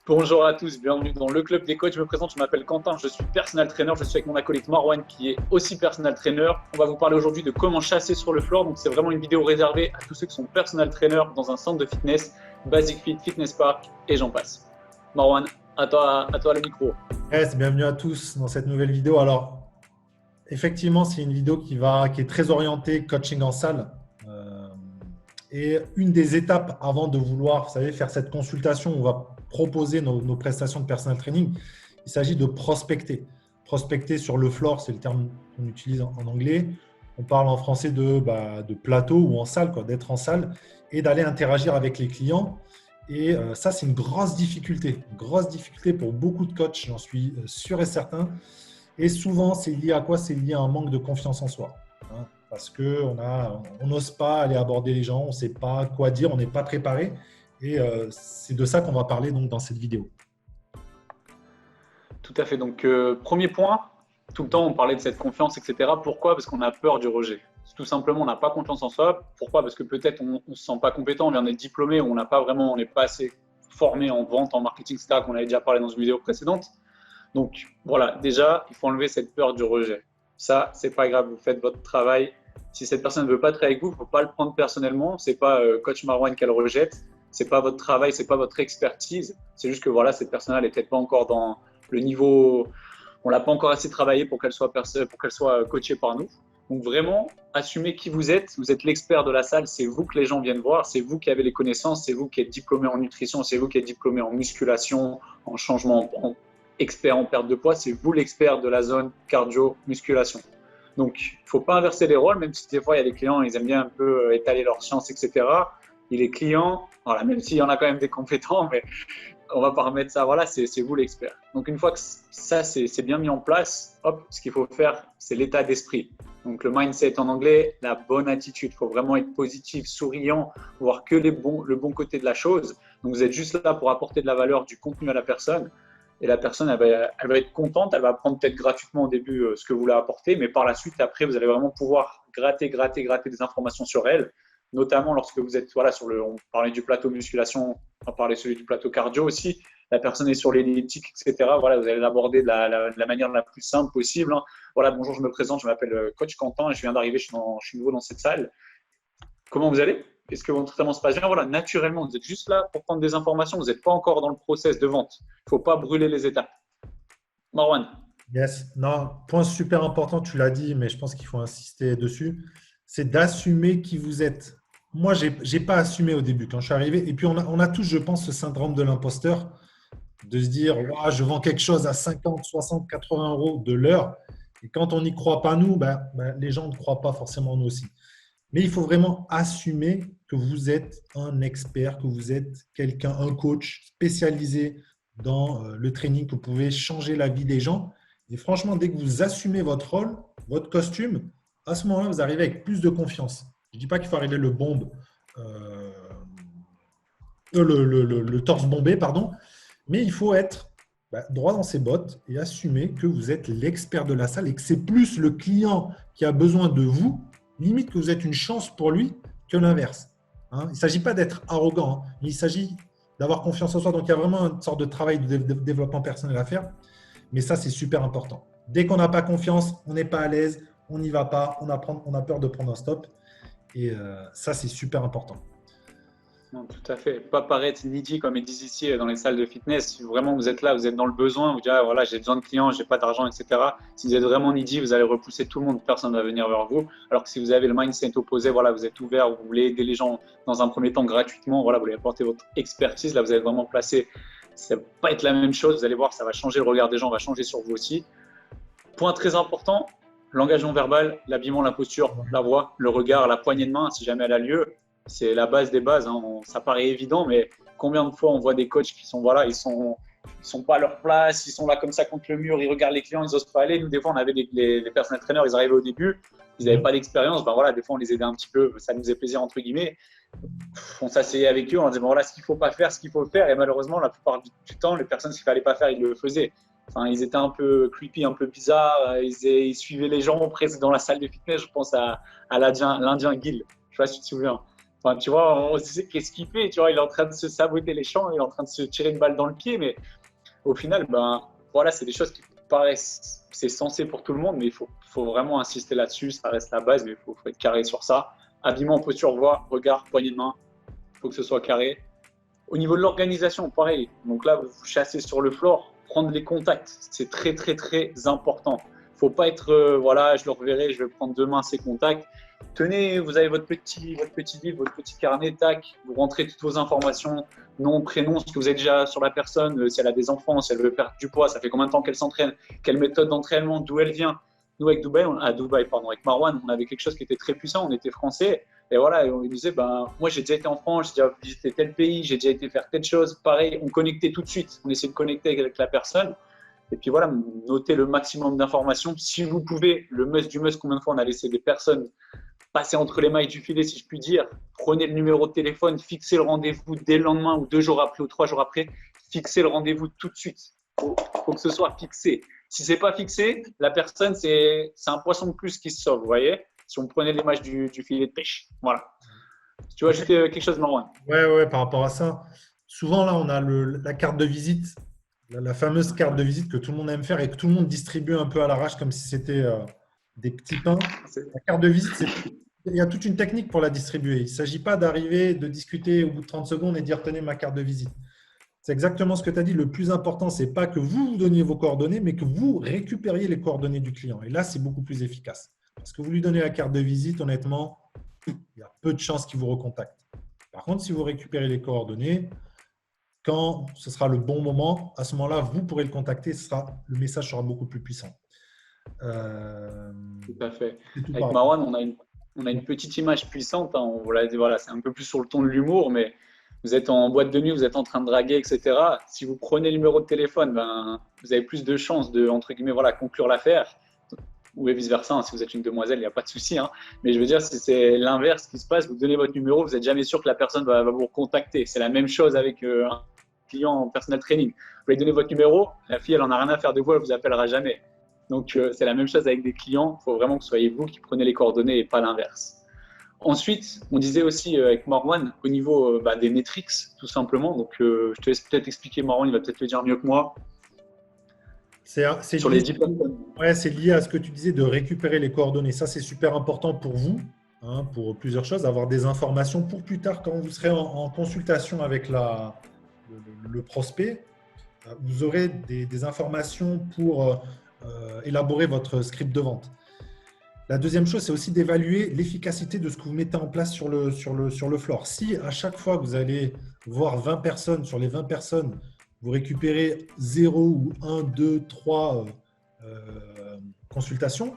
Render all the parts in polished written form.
Bonjour à tous, bienvenue dans le club des coachs. Je me présente, je m'appelle Quentin, je suis personal trainer. Je suis avec mon acolyte Marwan qui est aussi personal trainer. On va vous parler aujourd'hui de comment chasser sur le floor. Donc c'est vraiment une vidéo réservée à tous ceux qui sont personal trainer dans un centre de fitness, Basic Fit, Fitness Park et j'en passe. Marwan, à toi le micro. Yes, bienvenue à tous dans cette nouvelle vidéo. Alors, effectivement, c'est une vidéo qui est très orientée coaching en salle. Et une des étapes avant de vouloir, vous savez, faire cette consultation, on va proposer nos prestations de personal training. Il s'agit de prospecter. Prospecter sur le floor, c'est le terme qu'on utilise en anglais. On parle en français de plateau ou en salle, d'être en salle et d'aller interagir avec les clients. Et ça, c'est une grosse difficulté pour beaucoup de coachs, j'en suis sûr et certain. Et souvent, c'est lié à quoi? C'est lié à un manque de confiance en soi. Parce qu'on n'ose pas aller aborder les gens, on ne sait pas quoi dire, on n'est pas préparé. Et c'est de ça qu'on va parler donc, dans cette vidéo. Tout à fait. Donc, premier point, tout le temps on parlait de cette confiance, etc. Pourquoi? Parce qu'on a peur du rejet. Tout simplement, on n'a pas confiance en soi. Pourquoi? Parce que peut-être on ne se sent pas compétent, on vient d'être diplômé, on n'est pas assez formé en vente, en marketing, etc. qu'on avait déjà parlé dans une vidéo précédente. Donc voilà, déjà, il faut enlever cette peur du rejet. Ça, c'est pas grave, vous faites votre travail. Si cette personne ne veut pas travailler avec vous, il ne faut pas le prendre personnellement. C'est pas coach Marwan qu'elle rejette. C'est pas votre travail, c'est pas votre expertise. C'est juste que voilà, cette personne-là n'est peut-être pas encore dans le niveau. On l'a pas encore assez travaillé pour qu'elle soit coachée par nous. Donc vraiment, assumez qui vous êtes. Vous êtes l'expert de la salle. C'est vous que les gens viennent voir. C'est vous qui avez les connaissances. C'est vous qui êtes diplômé en nutrition. C'est vous qui êtes diplômé en musculation, en changement, expert en perte de poids. C'est vous l'expert de la zone cardio-musculation. Donc, il ne faut pas inverser les rôles, même si des fois, il y a des clients, ils aiment bien un peu étaler leur science, etc. Et les clients, voilà, même s'il y en a quand même des compétents, mais on ne va pas remettre ça, voilà, c'est vous l'expert. Donc, une fois que ça, c'est bien mis en place, hop, ce qu'il faut faire, c'est l'état d'esprit. Donc, le mindset en anglais, la bonne attitude. Il faut vraiment être positif, souriant, voir que le bon côté de la chose. Donc, vous êtes juste là pour apporter de la valeur, du contenu à la personne. Et la personne, elle va être contente, elle va prendre peut-être gratuitement au début ce que vous lui apportez, mais par la suite, après, vous allez vraiment pouvoir gratter des informations sur elle, notamment lorsque vous êtes, voilà, on parlait du plateau musculation, on parlait celui du plateau cardio aussi, la personne est sur l'elliptique, etc. Voilà, vous allez l'aborder de la manière la plus simple possible. Voilà, bonjour, je me présente, je m'appelle coach Quentin, et je viens d'arriver, je suis nouveau dans cette salle. Comment vous allez? Est-ce que votre traitement se passe bien? Voilà, naturellement, vous êtes juste là pour prendre des informations. Vous n'êtes pas encore dans le process de vente. Il ne faut pas brûler les étapes. Marwan. Yes, non, point super important, tu l'as dit, mais je pense qu'il faut insister dessus, c'est d'assumer qui vous êtes. Moi, je n'ai pas assumé au début quand je suis arrivé. Et puis, on a tous, je pense, ce syndrome de l'imposteur, de se dire, ouais, je vends quelque chose à 50, 60, 80 euros de l'heure. Et quand on n'y croit pas, nous, les gens ne croient pas forcément nous aussi. Mais il faut vraiment assumer que vous êtes un expert, que vous êtes quelqu'un, un coach spécialisé dans le training, que vous pouvez changer la vie des gens. Et franchement, dès que vous assumez votre rôle, votre costume, à ce moment-là, vous arrivez avec plus de confiance. Je ne dis pas qu'il faut arriver euh, le torse bombé, pardon, mais il faut être droit dans ses bottes et assumer que vous êtes l'expert de la salle et que c'est plus le client qui a besoin de vous, limite que vous êtes une chance pour lui, que l'inverse. Il ne s'agit pas d'être arrogant, mais il s'agit d'avoir confiance en soi. Donc, il y a vraiment une sorte de travail de développement personnel à faire. Mais ça, c'est super important. Dès qu'on n'a pas confiance, on n'est pas à l'aise, on n'y va pas, on a peur de prendre un stop. Et ça, c'est super important. Non, tout à fait. Pas paraître needy comme ils disent ici dans les salles de fitness. Si vraiment vous êtes là, vous êtes dans le besoin, vous dites ah, voilà, j'ai besoin de clients, j'ai pas d'argent, etc. Si vous êtes vraiment needy, vous allez repousser tout le monde, personne ne va venir vers vous. Alors que si vous avez le mindset opposé, voilà, vous êtes ouvert, vous voulez aider les gens dans un premier temps gratuitement, voilà, vous voulez apporter votre expertise, là vous allez vraiment placer. Ça va pas être la même chose. Vous allez voir, ça va changer le regard des gens, va changer sur vous aussi. Point très important, langage non verbal, l'habillement, la posture, la voix, le regard, la poignée de main, si jamais elle a lieu. C'est la base des bases. Ça paraît évident, mais combien de fois on voit des coachs qui sont, voilà, ils sont pas à leur place, ils sont là comme ça contre le mur, ils regardent les clients, ils n'osent pas aller. Nous, des fois, on avait les personal trainers, ils arrivaient au début, ils n'avaient pas d'expérience. Voilà, des fois, on les aidait un petit peu, ça nous faisait plaisir, entre guillemets. On s'asseyait avec eux, on disait, voilà, ce qu'il ne faut pas faire, ce qu'il faut faire. Et malheureusement, la plupart du temps, les personnes, ce qu'il ne fallait pas faire, ils le faisaient. Enfin, ils étaient un peu creepy, un peu bizarres. Ils suivaient les gens presque dans la salle de fitness. Je pense à l'Indien Gill. Je ne sais pas si tu te souviens. Enfin, tu vois, on se disait qu'est-ce qu'il fait? Tu vois, il est en train de se saboter les champs, il est en train de se tirer une balle dans le pied, mais au final, ben, voilà, c'est des choses qui paraissent, c'est censé pour tout le monde, mais faut vraiment insister là-dessus. Ça reste la base, mais faut être carré sur ça. Habillement, posture, voix, regard, poignée de main, il faut que ce soit carré. Au niveau de l'organisation, pareil. Donc là, vous chassez sur le floor, prendre les contacts, c'est très, très, très important. Il ne faut pas être, voilà, je le reverrai, je vais prendre demain ces contacts. Tenez, vous avez votre petit livre, votre petit carnet, tac, vous rentrez toutes vos informations, nom, prénom, ce que vous avez déjà sur la personne, si elle a des enfants, si elle veut perdre du poids, ça fait combien de temps qu'elle s'entraîne, quelle méthode d'entraînement, d'où elle vient. Nous, avec Dubaï, pardon, avec Marwan, on avait quelque chose qui était très puissant, on était français, et voilà, et on lui disait, ben, moi j'ai déjà été en France, j'ai déjà visité tel pays, j'ai déjà été faire telle chose. Pareil, on connectait tout de suite, on essayait de connecter avec la personne. Et puis voilà, noter le maximum d'informations. Si vous pouvez, le must du must, combien de fois on a laissé des personnes passer entre les mailles du filet, si je puis dire. Prenez le numéro de téléphone, fixez le rendez-vous dès le lendemain ou 2 jours après ou 3 jours après. Fixez le rendez-vous tout de suite. Faut que ce soit fixé. Si c'est pas fixé, la personne, c'est un poisson de plus qui se sauve, vous voyez, si on prenait l'image du filet de pêche. Voilà. Tu vois, ajouter quelque chose, Marwan? Ouais, par rapport à ça. Souvent, là, on a la carte de visite, la fameuse carte de visite que tout le monde aime faire et que tout le monde distribue un peu à l'arrache comme si c'était des petits pains. La carte de visite, il y a toute une technique pour la distribuer. Il ne s'agit pas d'arriver, de discuter au bout de 30 secondes et de dire tenez ma carte de visite. C'est exactement ce que tu as dit. Le plus important, ce n'est pas que vous donniez vos coordonnées, mais que vous récupériez les coordonnées du client. Et là, c'est beaucoup plus efficace. Parce que vous lui donnez la carte de visite, honnêtement, il y a peu de chances qu'il vous recontacte. Par contre, si vous récupérez les coordonnées, quand ce sera le bon moment, à ce moment-là, vous pourrez le contacter. Le message sera beaucoup plus puissant. Tout à fait. Tout Avec pareil. Marwan, on a une petite image puissante. Hein. On vous l'a dit, voilà, c'est un peu plus sur le ton de l'humour, mais vous êtes en boîte de nuit, vous êtes en train de draguer, etc. Si vous prenez le numéro de téléphone, ben, vous avez plus de chances de, entre guillemets, voilà, conclure l'affaire. Ou vice-versa, hein. Si vous êtes une demoiselle, il n'y a pas de souci. Hein. Mais je veux dire, si c'est l'inverse qui se passe, vous donnez votre numéro, vous n'êtes jamais sûr que la personne va vous contacter. C'est la même chose avec un client en personal training. Vous lui donnez votre numéro, la fille, elle n'en a rien à faire de vous, elle ne vous appellera jamais. Donc, c'est la même chose avec des clients. Il faut vraiment que ce soyez vous qui prenez les coordonnées et pas l'inverse. Ensuite, on disait aussi avec Marwan, au niveau des metrics, tout simplement. Donc, je te laisse peut-être expliquer, Marwan, il va peut-être le dire mieux que moi. Sur les 10 personnes. Ouais, c'est lié à ce que tu disais de récupérer les coordonnées. Ça, c'est super important pour vous, hein, pour plusieurs choses, avoir des informations pour plus tard quand vous serez en consultation avec le prospect. Vous aurez des informations pour élaborer votre script de vente. La deuxième chose, c'est aussi d'évaluer l'efficacité de ce que vous mettez en place sur le floor. Si à chaque fois que vous allez voir 20 personnes, sur les 20 personnes, vous récupérez 0 ou 1, 2, 3 consultations,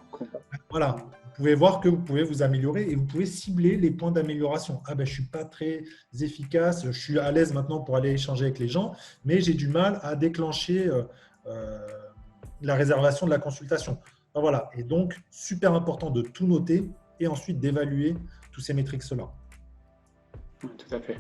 voilà, vous pouvez voir que vous pouvez vous améliorer et vous pouvez cibler les points d'amélioration. Ah ben, je ne suis pas très efficace, je suis à l'aise maintenant pour aller échanger avec les gens, mais j'ai du mal à déclencher la réservation de la consultation. Voilà. Et donc, super important de tout noter et ensuite d'évaluer tous ces métriques-là. Oui, tout à fait.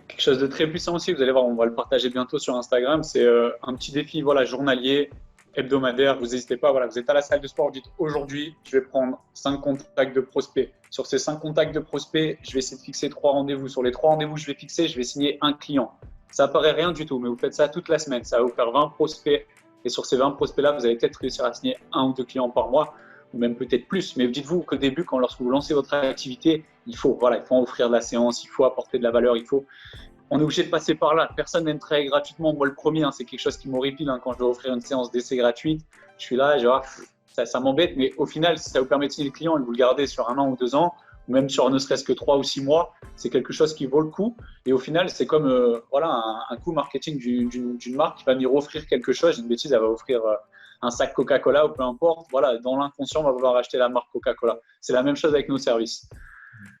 Quelque chose de très puissant aussi, vous allez voir, on va le partager bientôt sur Instagram, c'est un petit défi journalier, hebdomadaire. Vous n'hésitez pas, voilà, vous êtes à la salle de sport, vous dites aujourd'hui, je vais prendre 5 contacts de prospects. Sur ces 5 contacts de prospects, je vais essayer de fixer 3 rendez-vous. Sur les 3 rendez-vous que je vais fixer, je vais signer un client. Ça paraît rien du tout, mais vous faites ça toute la semaine. Ça va vous faire 20 prospects. Et sur ces 20 prospects-là, vous allez peut-être réussir à signer 1 ou 2 clients par mois, ou même peut-être plus. Mais dites-vous qu'au début, lorsque vous lancez votre activité, il faut en offrir de la séance, il faut apporter de la valeur, on est obligé de passer par là. Personne n'aime travailler gratuitement. Moi, le premier, hein, c'est quelque chose qui m'horripile quand je dois offrir une séance d'essai gratuite. Je suis là, ça m'embête. Mais au final, si ça vous permet de signer le client et de vous le garder sur 1 an ou 2 ans, ou même sur ne serait-ce que 3 ou 6 mois, c'est quelque chose qui vaut le coup. Et au final, c'est comme un coût marketing d'une marque qui va venir offrir quelque chose. Une bêtise, elle va offrir un sac Coca-Cola ou peu importe. Voilà, dans l'inconscient, on va vouloir acheter la marque Coca-Cola. C'est la même chose avec nos services.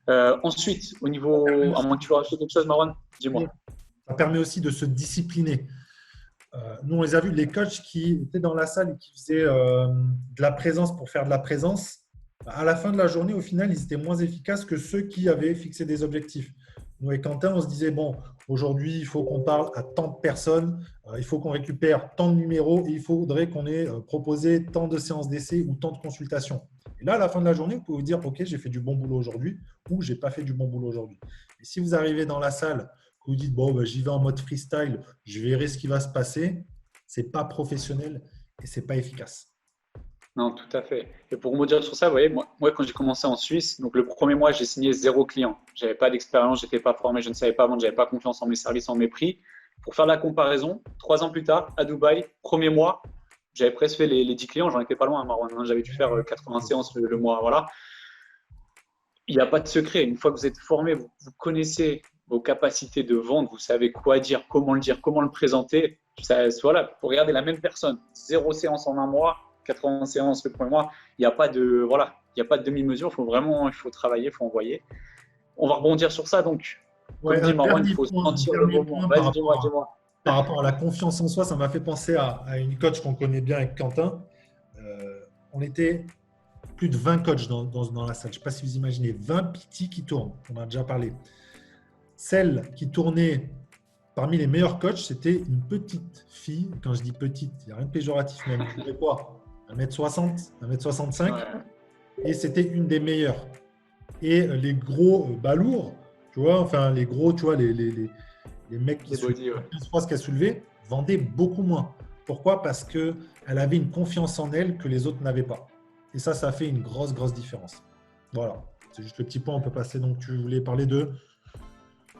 Ensuite, au niveau… À moins que tu veux rajouter quelque chose, Marwan, dis-moi. Ça permet aussi de se discipliner. Nous, on les a vus, les coachs qui étaient dans la salle et qui faisaient de la présence pour faire de la présence. À la fin de la journée, au final, ils étaient moins efficaces que ceux qui avaient fixé des objectifs. Nous et Quentin, on se disait, bon, aujourd'hui, il faut qu'on parle à tant de personnes, il faut qu'on récupère tant de numéros et il faudrait qu'on ait proposé tant de séances d'essai ou tant de consultations. Et Et là, à la fin de la journée, vous pouvez vous dire, OK, j'ai fait du bon boulot aujourd'hui ou j'ai pas fait du bon boulot aujourd'hui. Et si vous arrivez dans la salle, que vous dites, bon, ben, j'y vais en mode freestyle, je verrai ce qui va se passer, c'est pas professionnel et c'est pas efficace. Non, tout à fait. Et pour vous dire sur ça, vous voyez, moi, quand j'ai commencé en Suisse, donc le premier mois, j'ai signé 0 client. J'avais pas d'expérience, j'étais pas formé, je ne savais pas vendre, j'avais pas confiance en mes services, en mes prix. Pour faire la comparaison, 3 ans plus tard, à Dubaï, premier mois, j'avais presque fait les 10 clients, j'en étais pas loin à Marwan, hein. J'avais dû faire 80 séances le mois, voilà. Il n'y a pas de secret. Une fois que vous êtes formé, vous connaissez vos capacités de vente, vous savez quoi dire, comment le présenter. Ça, voilà, pour regarder la même personne, 0 séance en un mois, 80 séances le premier mois, il n'y a pas de, voilà, il n'y a pas de demi-mesure. Il faut travailler, il faut envoyer. On va rebondir sur ça. Donc, Ouais, comme dit Marwan, il faut un sentir le dernier moment. point Vas-y, dis-moi, dis-moi. par rapport à la confiance en soi, ça m'a fait penser à une coach qu'on connaît bien avec Quentin. On était plus de 20 coachs dans la salle. Je ne sais pas si vous imaginez, 20 PT qui tournent. On en a déjà parlé. Celle qui tournait parmi les meilleurs coachs, c'était une petite fille. Quand je dis petite, il n'y a rien de péjoratif même. Elle avait quoi 1m60, 1m65. Ouais. Et c'était une des meilleures. Et les gros balourds, tu vois, enfin les gros, tu vois, les mecs qui Les body, ouais. 15 fois ce qu'elle soulevait, vendaient beaucoup moins. Pourquoi? Parce qu'elle avait une confiance en elle que les autres n'avaient pas. Et ça fait une grosse différence. Voilà, c'est juste le petit point, on peut passer. Donc, tu voulais parler de…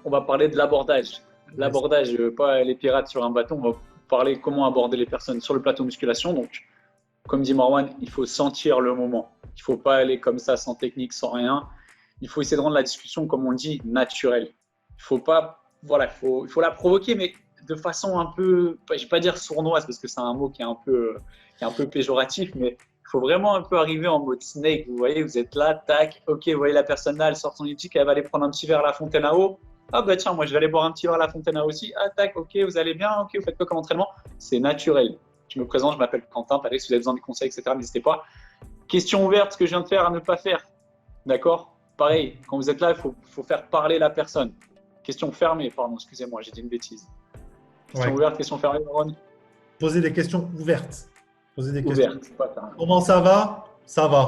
On va parler de l'abordage. L'abordage, pas les pirates sur un bateau, on va parler comment aborder les personnes sur le plateau musculation. Donc, comme dit Marwan, il faut sentir le moment. Il ne faut pas aller comme ça, sans technique, sans rien. Il faut essayer de rendre la discussion, comme on le dit, naturelle. Il faut pas, voilà, il faut la provoquer, mais de façon un peu, je ne vais pas dire sournoise, parce que c'est un mot qui est un peu péjoratif, mais il faut vraiment un peu arriver en mode snake. Vous voyez, vous êtes là, tac, ok, vous voyez la personne là, elle sort son éthique, elle va aller prendre un petit verre à la fontaine à eau. Ah bah tiens, moi je vais aller boire un petit verre à la fontaine à eau aussi. Ah tac, ok, vous allez bien, ok, vous faites quoi comme entraînement? C'est naturel. Je me présente, je m'appelle Quentin, pareil, si vous avez besoin de conseils, etc., n'hésitez pas. Question ouverte, ce que je viens de faire à ne pas faire. D'accord? Pareil, quand vous êtes là, il faut faire parler la personne. Question fermée, pardon, excusez-moi, j'ai dit une bêtise. Question ouverte, question fermée, Ron? Poser des questions ouvertes. Poser des Ouverte. questions. Comment ça va? Ça va.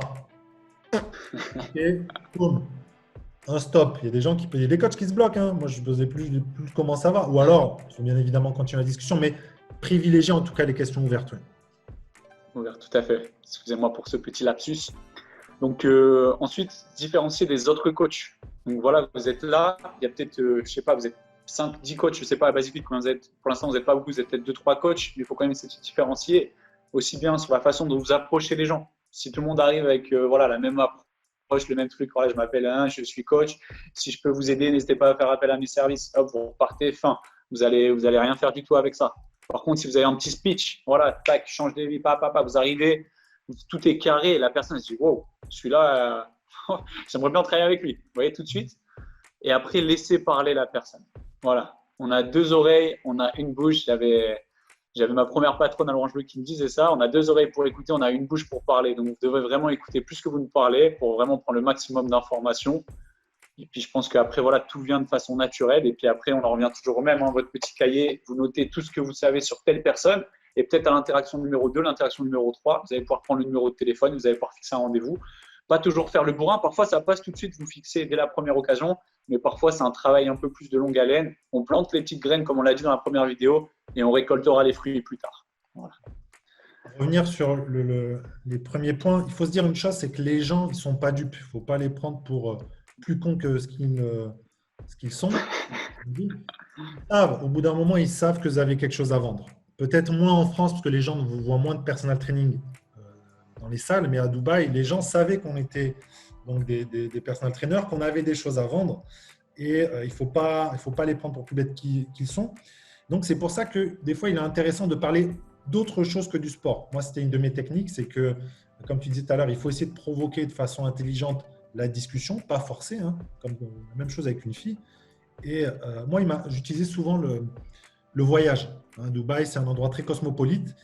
Ok, boum. Un stop. Il y a des gens il y a des coachs qui se bloquent. Hein. Moi, je ne posais plus comment ça va. Ou alors, il faut bien évidemment continuer la discussion, mais privilégier en tout cas les questions ouvertes. Ouais. Ouverte, tout à fait. Excusez-moi pour ce petit lapsus. Donc, ensuite, différencier des autres coachs. Donc, voilà, vous êtes là. Il y a peut-être, je ne sais pas, vous êtes 5, 10 coachs. Je ne sais pas, Basic Fit, combien vous êtes. Pour l'instant, vous n'êtes pas beaucoup. Vous êtes peut-être 2, 3 coachs. Mais il faut quand même essayer de se différencier aussi bien sur la façon dont vous approchez les gens. Si tout le monde arrive avec voilà, la même approche, le même truc, voilà, je m'appelle Alain, je suis coach. Si je peux vous aider, n'hésitez pas à faire appel à mes services. Hop, vous repartez, fin. Vous allez rien faire du tout avec ça. Par contre, si vous avez un petit speech, voilà, tac, change de vie, papa, vous arrivez, tout est carré, la personne se dit, wow, celui-là, j'aimerais bien travailler avec lui. Vous voyez, tout de suite. Et après, laissez parler la personne. Voilà. On a 2 oreilles, on a une bouche. J'avais ma première patronne à l'Orange Bleu qui me disait ça. On a 2 oreilles pour écouter, on a une bouche pour parler. Donc, vous devrez vraiment écouter plus que vous ne parlez pour vraiment prendre le maximum d'informations. Et puis, je pense qu'après, voilà, tout vient de façon naturelle. Et puis après, on en revient toujours au même. Hein, votre petit cahier, vous notez tout ce que vous savez sur telle personne. Et peut-être à l'interaction numéro 2, l'interaction numéro 3, vous allez pouvoir prendre le numéro de téléphone, vous allez pouvoir fixer un rendez-vous. Pas toujours faire le bourrin. Parfois, ça passe tout de suite, vous fixez dès la première occasion. Mais parfois, c'est un travail un peu plus de longue haleine. On plante les petites graines, comme on l'a dit dans la première vidéo, et on récoltera les fruits plus tard. Voilà. Pour revenir sur les premiers points, il faut se dire une chose, c'est que les gens, ils ne sont pas dupes. Il ne faut pas les prendre pour plus cons que ce qu'ils sont. Au bout d'un moment, ils savent que vous avez quelque chose à vendre. Peut-être moins en France, parce que les gens vous voient moins de personal training dans les salles, mais à Dubaï, les gens savaient qu'on était donc des personal trainers, qu'on avait des choses à vendre. Et il ne faut pas les prendre pour plus bêtes qu'ils sont. Donc, c'est pour ça que des fois, il est intéressant de parler d'autre chose que du sport. Moi, c'était une de mes techniques, c'est que, comme tu disais tout à l'heure, il faut essayer de provoquer de façon intelligente la discussion, pas forcer, hein, comme la même chose avec une fille. Et moi, j'utilisais souvent le voyage. Hein. Dubaï, c'est un endroit très cosmopolite.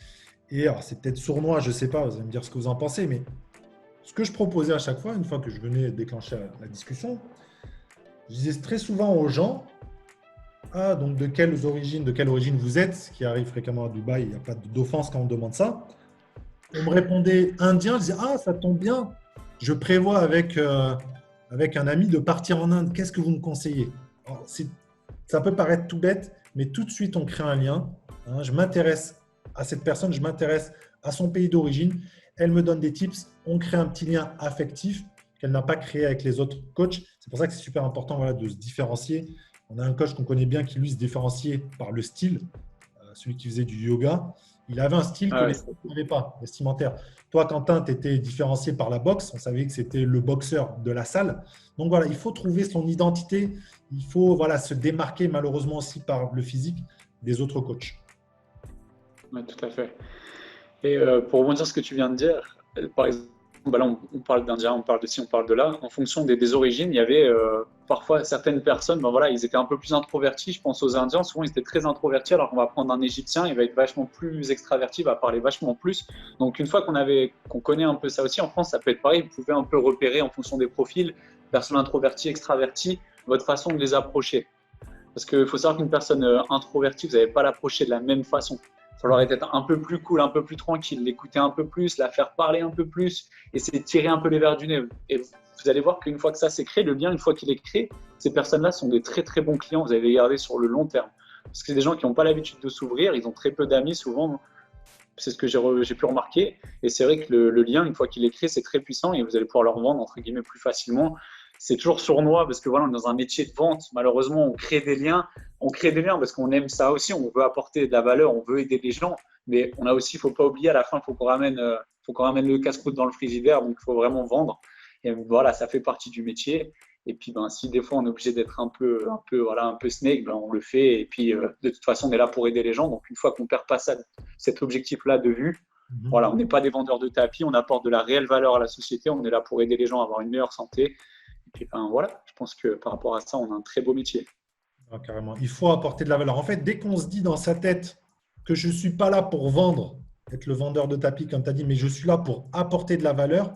Et c'est peut-être sournois, je ne sais pas, vous allez me dire ce que vous en pensez, mais ce que je proposais à chaque fois, une fois que je venais déclencher la discussion, je disais très souvent aux gens, donc de quelle origine vous êtes, ce qui arrive fréquemment à Dubaï, il n'y a pas d'offense quand on demande ça. On me répondait indien, je disais, ça tombe bien, je prévois avec un ami de partir en Inde. Qu'est-ce que vous me conseillez? Alors, ça peut paraître tout bête, mais tout de suite, on crée un lien. Hein. Je m'intéresse à cette personne, je m'intéresse à son pays d'origine. Elle me donne des tips. On crée un petit lien affectif qu'elle n'a pas créé avec les autres coachs. C'est pour ça que c'est super important voilà, de se différencier. On a un coach qu'on connaît bien qui, lui, se différenciait par le style, celui qui faisait du yoga. Il avait un style que les autres n'avaient pas, vestimentaire. Toi, Quentin, tu étais différencié par la boxe. On savait que c'était le boxeur de la salle. Donc voilà, il faut trouver son identité. Il faut voilà, se démarquer malheureusement aussi par le physique des autres coachs. Oui, tout à fait. Et pour rebondir sur ce que tu viens de dire, par exemple, là, on parle d'Indiens, on parle de ci, on parle de là. En fonction des origines, il y avait parfois certaines personnes, voilà, ils étaient un peu plus introvertis. Je pense aux Indiens, souvent ils étaient très introvertis, alors qu'on va prendre un Égyptien, il va être vachement plus extraverti, il va parler vachement plus. Donc une fois qu'on connaît un peu ça aussi, en France, ça peut être pareil. Vous pouvez un peu repérer en fonction des profils, personnes introverties, extraverties, votre façon de les approcher. Parce qu'il faut savoir qu'une personne introvertie, vous n'allez pas l'approcher de la même façon. Il va falloir être un peu plus cool, un peu plus tranquille, l'écouter un peu plus, la faire parler un peu plus, essayer de tirer un peu les verres du nez. Et vous allez voir qu'une fois que ça s'est créé, le lien, une fois qu'il est créé, ces personnes-là sont des très très bons clients. Vous allez les garder sur le long terme. Parce que c'est des gens qui n'ont pas l'habitude de s'ouvrir, ils ont très peu d'amis souvent. C'est ce que j'ai pu remarquer. Et c'est vrai que le lien, une fois qu'il est créé, c'est très puissant et vous allez pouvoir leur vendre entre guillemets plus facilement. C'est toujours sournois parce que voilà, on est dans un métier de vente. Malheureusement, on crée des liens. On crée des liens parce qu'on aime ça aussi. On veut apporter de la valeur, on veut aider les gens. Mais on a aussi, il ne faut pas oublier, à la fin, il faut qu'on ramène le casse-croûte dans le frigidaire. Donc, il faut vraiment vendre. Et voilà, ça fait partie du métier. Et puis, si des fois on est obligé d'être un peu snake, on le fait. Et puis, de toute façon, on est là pour aider les gens. Donc, une fois qu'on ne perd pas cet objectif-là de vue, voilà, on n'est pas des vendeurs de tapis. On apporte de la réelle valeur à la société. On est là pour aider les gens à avoir une meilleure santé. Et voilà, je pense que par rapport à ça, on a un très beau métier. Ah, carrément. Il faut apporter de la valeur. En fait, dès qu'on se dit dans sa tête que je ne suis pas là pour vendre, être le vendeur de tapis, comme tu as dit, mais je suis là pour apporter de la valeur,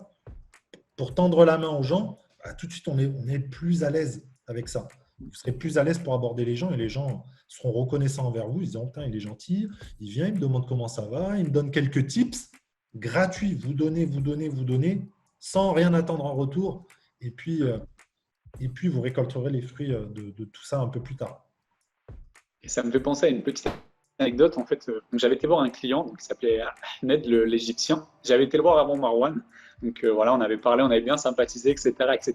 pour tendre la main aux gens, tout de suite, on est plus à l'aise avec ça. Vous serez plus à l'aise pour aborder les gens et les gens seront reconnaissants envers vous. Ils se diront, putain, il est gentil, il vient, il me demande comment ça va, il me donne quelques tips gratuits. Vous donnez, sans rien attendre en retour. Et puis, vous récolterez les fruits de tout ça un peu plus tard. Et ça me fait penser à une petite anecdote. En fait, j'avais été voir un client qui s'appelait Ahmed, l'Égyptien. J'avais été le voir avant Marwan. Donc voilà, on avait parlé, on avait bien sympathisé, etc. etc.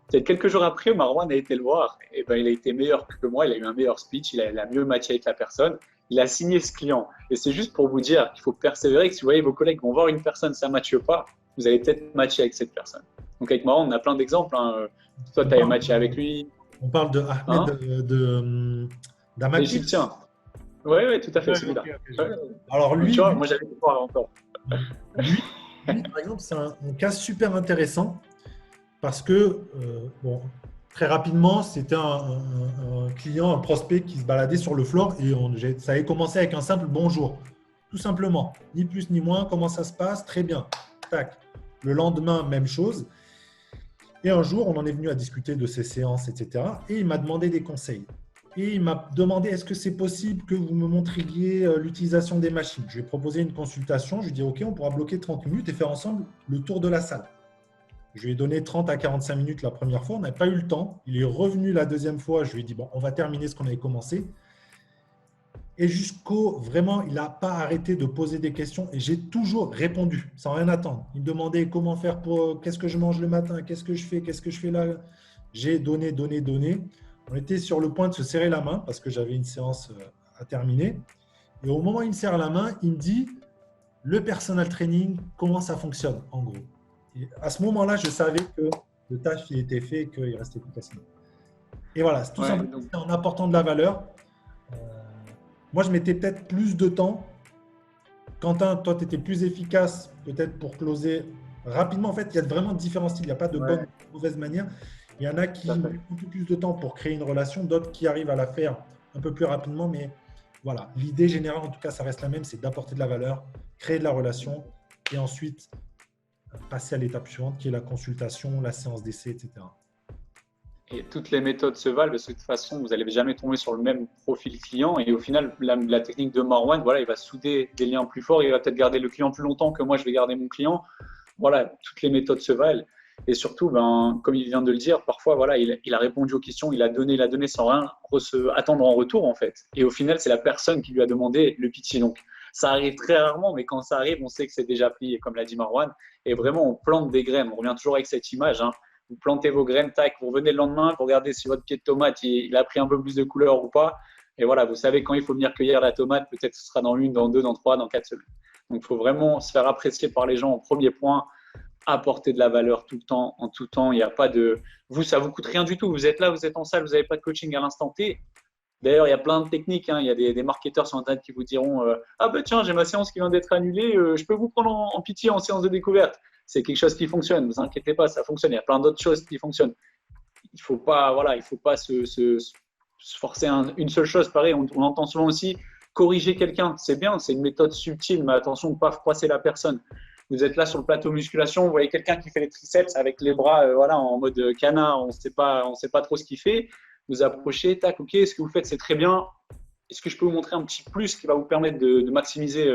Peut-être quelques jours après, Marwan a été le voir. Et il a été meilleur que moi. Il a eu un meilleur speech. Il a mieux matché avec la personne. Il a signé ce client. Et c'est juste pour vous dire qu'il faut persévérer. Que si vous voyez vos collègues vont voir une personne, ça ne matche pas, vous allez peut-être matcher avec cette personne. Donc avec Marwan, on a plein d'exemples. Hein. Toi, tu avais matché avec lui. On parle de Ahmed d'Amatis. L'Égyptien. Oui, tout à fait, celui-là. Okay. Alors lui, tu vois, moi j'avais pas encore. Lui, par exemple, c'est un cas super intéressant parce que, très rapidement, c'était un client, un prospect qui se baladait sur le floor et ça avait commencé avec un simple bonjour, tout simplement, ni plus ni moins. Comment ça se passe? Très bien. Tac. Le lendemain, même chose. Et un jour, on en est venu à discuter de ces séances, etc. Et il m'a demandé des conseils. Et il m'a demandé, est-ce que c'est possible que vous me montriez l'utilisation des machines? Je lui ai proposé une consultation. Je lui ai dit, OK, on pourra bloquer 30 minutes et faire ensemble le tour de la salle. Je lui ai donné 30 à 45 minutes la première fois. On n'avait pas eu le temps. Il est revenu la deuxième fois. Je lui ai dit, bon, on va terminer ce qu'on avait commencé. Et vraiment, il n'a pas arrêté de poser des questions et j'ai toujours répondu sans rien attendre. Il me demandait comment faire qu'est-ce que je mange le matin, qu'est-ce que je fais là. J'ai donné. On était sur le point de se serrer la main parce que j'avais une séance à terminer. Et au moment où il me serre la main, il me dit le personal training, comment ça fonctionne en gros. Et à ce moment-là, je savais que le taf il était fait et qu'il restait plus qu'à signer. Et voilà, c'est tout simplement en apportant de la valeur. Moi, je mettais peut-être plus de temps. Quentin, toi, tu étais plus efficace peut-être pour closer rapidement. En fait, il y a vraiment différents styles. Il n'y a pas de bonne ou de mauvaise manière. Il y en a qui mettent un peu plus de temps pour créer une relation, d'autres qui arrivent à la faire un peu plus rapidement. Mais voilà, l'idée générale, en tout cas, ça reste la même, c'est d'apporter de la valeur, créer de la relation et ensuite passer à l'étape suivante qui est la consultation, la séance d'essai, etc. Et toutes les méthodes se valent parce que de toute façon, vous n'allez jamais tomber sur le même profil client. Et au final, la technique de Marwan, voilà, il va souder des liens plus forts. Il va peut-être garder le client plus longtemps que moi, je vais garder mon client. Voilà, toutes les méthodes se valent. Et surtout, ben, comme il vient de le dire, parfois, voilà, il a répondu aux questions, il a donné sans rien attendre en retour, en fait. Et au final, c'est la personne qui lui a demandé le pitié. Donc, ça arrive très rarement, mais quand ça arrive, on sait que c'est déjà pris, comme l'a dit Marwan. Et vraiment, on plante des graines. On revient toujours avec cette image, hein. Vous plantez vos graines, tac, vous revenez le lendemain, vous regardez si votre pied de tomate, il a pris un peu plus de couleur ou pas. Et voilà, vous savez quand il faut venir cueillir la tomate, peut-être ce sera dans 1, dans 2, dans 3, dans 4 semaines. Donc, il faut vraiment se faire apprécier par les gens en premier point, apporter de la valeur tout le temps, en tout temps. Il n'y a pas de. Vous, ça ne vous coûte rien du tout. Vous êtes là, vous êtes en salle, vous n'avez pas de coaching à l'instant T. D'ailleurs, il y a plein de techniques, hein. Il y a des marketeurs sur Internet qui vous diront ah ben tiens, j'ai ma séance qui vient d'être annulée, je peux vous prendre en pitié en séance de découverte. C'est quelque chose qui fonctionne, ne vous inquiétez pas, ça fonctionne. Il y a plein d'autres choses qui fonctionnent. Il ne faut pas, voilà, il faut pas se forcer une seule chose. Pareil, on entend souvent aussi corriger quelqu'un. C'est bien, c'est une méthode subtile, mais attention de ne pas froisser la personne. Vous êtes là sur le plateau musculation, vous voyez quelqu'un qui fait les triceps avec les bras voilà, en mode canard, on ne sait pas trop ce qu'il fait. Vous approchez, tac, ok, ce que vous faites, c'est très bien. Est-ce que je peux vous montrer un petit plus qui va vous permettre de maximiser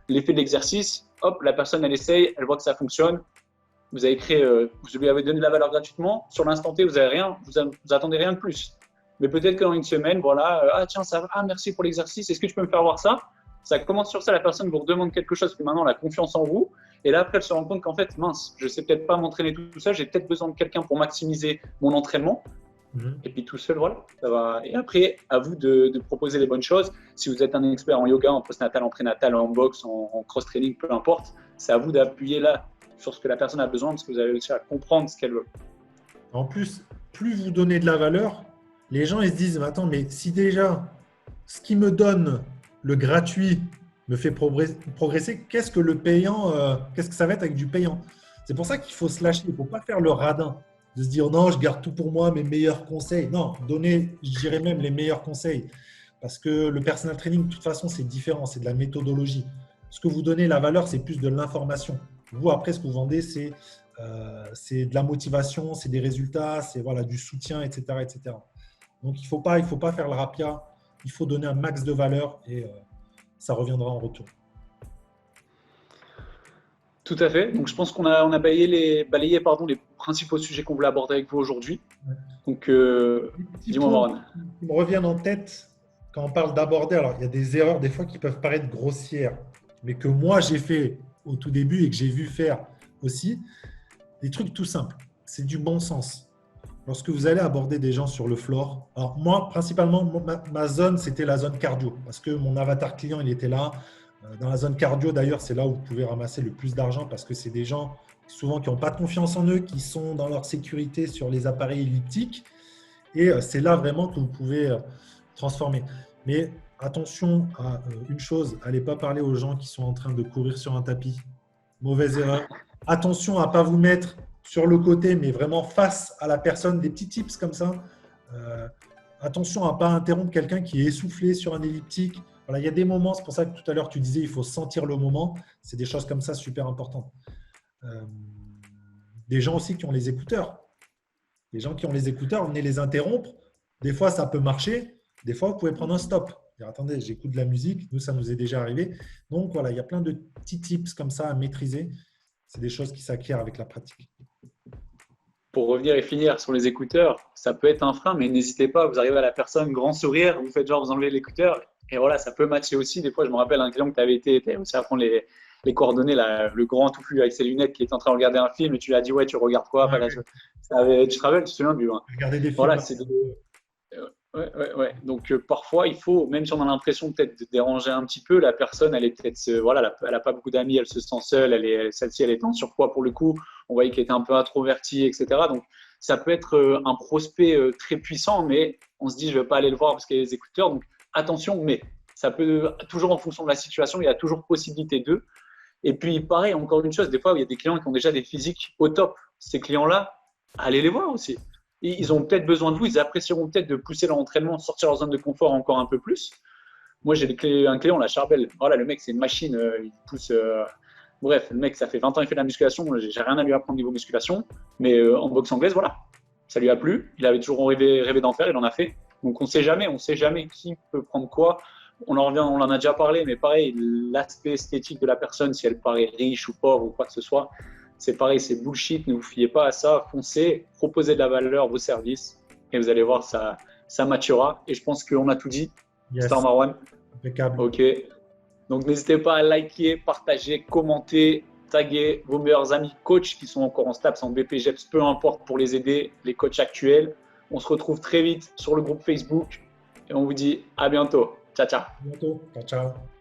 l'effet de l'exercice? Hop, la personne, elle essaye, elle voit que ça fonctionne. Vous avez créé, vous lui avez donné de la valeur gratuitement. Sur l'instant T, vous avez rien, vous attendez rien de plus. Mais peut-être que dans une semaine, voilà, ah tiens, ça va, ah merci pour l'exercice, est-ce que tu peux me faire voir ça? Ça commence sur ça, la personne vous redemande quelque chose, puis maintenant, elle a confiance en vous. Et là, après, elle se rend compte qu'en fait, mince, je ne sais peut-être pas m'entraîner tout ça, j'ai peut-être besoin de quelqu'un pour maximiser mon entraînement. Et puis tout seul, voilà, ça va. Et après, à vous de proposer les bonnes choses. Si vous êtes un expert en yoga, en postnatal, en prénatal, en boxe, en cross-training, peu importe, c'est à vous d'appuyer là sur ce que la personne a besoin parce que vous avez réussi à comprendre ce qu'elle veut. En plus, plus vous donnez de la valeur, les gens ils se disent attends, mais si déjà ce qui me donne le gratuit me fait progresser, qu'est-ce que le payant, qu'est-ce que ça va être avec du payant? C'est pour ça qu'il faut se lâcher, il ne faut pas faire le radin, de se dire non, je garde tout pour moi, mes meilleurs conseils. Non, donner, je dirais même les meilleurs conseils. Parce que le personal training, de toute façon, c'est différent, c'est de la méthodologie. Ce que vous donnez, la valeur, c'est plus de l'information. Vous, après, ce que vous vendez, c'est de la motivation, c'est des résultats, c'est voilà, du soutien, etc., etc. Donc, il ne faut pas faire le rapia. Il faut donner un max de valeur et ça reviendra en retour. Tout à fait. Donc, je pense qu'on a balayé les principaux sujets qu'on voulait aborder avec vous aujourd'hui. Donc, dis-moi, Marwan. Qui me reviennent en tête quand on parle d'aborder. Alors, il y a des erreurs des fois qui peuvent paraître grossières, mais que moi, j'ai fait au tout début et que j'ai vu faire aussi. Des trucs tout simples. C'est du bon sens. Lorsque vous allez aborder des gens sur le floor, alors moi, principalement, ma zone, c'était la zone cardio parce que mon avatar client, il était là. Dans la zone cardio, d'ailleurs, c'est là où vous pouvez ramasser le plus d'argent parce que c'est des gens souvent qui n'ont pas de confiance en eux, qui sont dans leur sécurité sur les appareils elliptiques. Et c'est là vraiment que vous pouvez transformer. Mais attention à une chose, n'allez pas parler aux gens qui sont en train de courir sur un tapis. Mauvaise erreur. Attention à ne pas vous mettre sur le côté, mais vraiment face à la personne, des petits tips comme ça. Attention à ne pas interrompre quelqu'un qui est essoufflé sur un elliptique. Voilà, il y a des moments, c'est pour ça que tout à l'heure tu disais il faut sentir le moment. C'est des choses comme ça super importantes. Des gens aussi qui ont les écouteurs. Les gens qui ont les écouteurs, venez les interrompre. Des fois, ça peut marcher. Des fois, vous pouvez prendre un stop. Dire, attendez, j'écoute de la musique. Nous, ça nous est déjà arrivé. Donc, voilà, il y a plein de petits tips comme ça à maîtriser. C'est des choses qui s'acquièrent avec la pratique. Pour revenir et finir sur les écouteurs, ça peut être un frein, mais n'hésitez pas. Vous arrivez à la personne, grand sourire, vous faites genre, vous enlevez l'écouteur. Et voilà, ça peut matcher aussi. Des fois, je me rappelle un client que tu avais été aussi à prendre les coordonnées, là, le grand touffu avec ses lunettes qui est en train de regarder un film et tu lui as dit ouais, tu regardes quoi? Ouais, tu te rappelles, tu te souviens du. Regardez des films. Voilà, c'est ouais. Donc parfois, il faut, même si on a l'impression peut-être de déranger un petit peu, la personne, elle est peut-être, voilà, elle a pas beaucoup d'amis, elle se sent seule, celle-ci, elle est en surpoids pour le coup. On voyait qu'elle était un peu introvertie, etc. Donc ça peut être un prospect très puissant, mais on se dit je vais pas aller le voir parce qu'il y a les écouteurs. Donc attention, mais ça peut toujours en fonction de la situation, il y a toujours possibilité d'eux. Et puis pareil, encore une chose, des fois il y a des clients qui ont déjà des physiques au top. Ces clients-là, allez les voir aussi. Ils ont peut-être besoin de vous, ils apprécieront peut-être de pousser leur entraînement, de sortir leur zone de confort encore un peu plus. Moi, j'ai un client, la Charbel. Voilà, le mec, c'est une machine, il pousse. Bref, le mec, ça fait 20 ans qu'il fait de la musculation, j'ai rien à lui apprendre niveau musculation, mais en boxe anglaise, voilà, ça lui a plu. Il avait toujours rêvé d'en faire, il en a fait. Donc, on sait jamais qui peut prendre quoi. On en a déjà parlé, mais pareil, l'aspect esthétique de la personne, si elle paraît riche ou pauvre ou quoi que ce soit, c'est pareil, c'est bullshit. Ne vous fiez pas à ça. Foncez, proposez de la valeur, vos services, et vous allez voir, ça maturera. Et je pense qu'on a tout dit. Yes, Star Marwan. impeccable. Ok. Donc, n'hésitez pas à liker, partager, commenter, taguer vos meilleurs amis coachs qui sont encore en STAPS, en BPGEPS, peu importe, pour les aider, les coachs actuels. On se retrouve très vite sur le groupe Facebook et on vous dit à bientôt. Ciao, ciao. À bientôt. Ciao, ciao.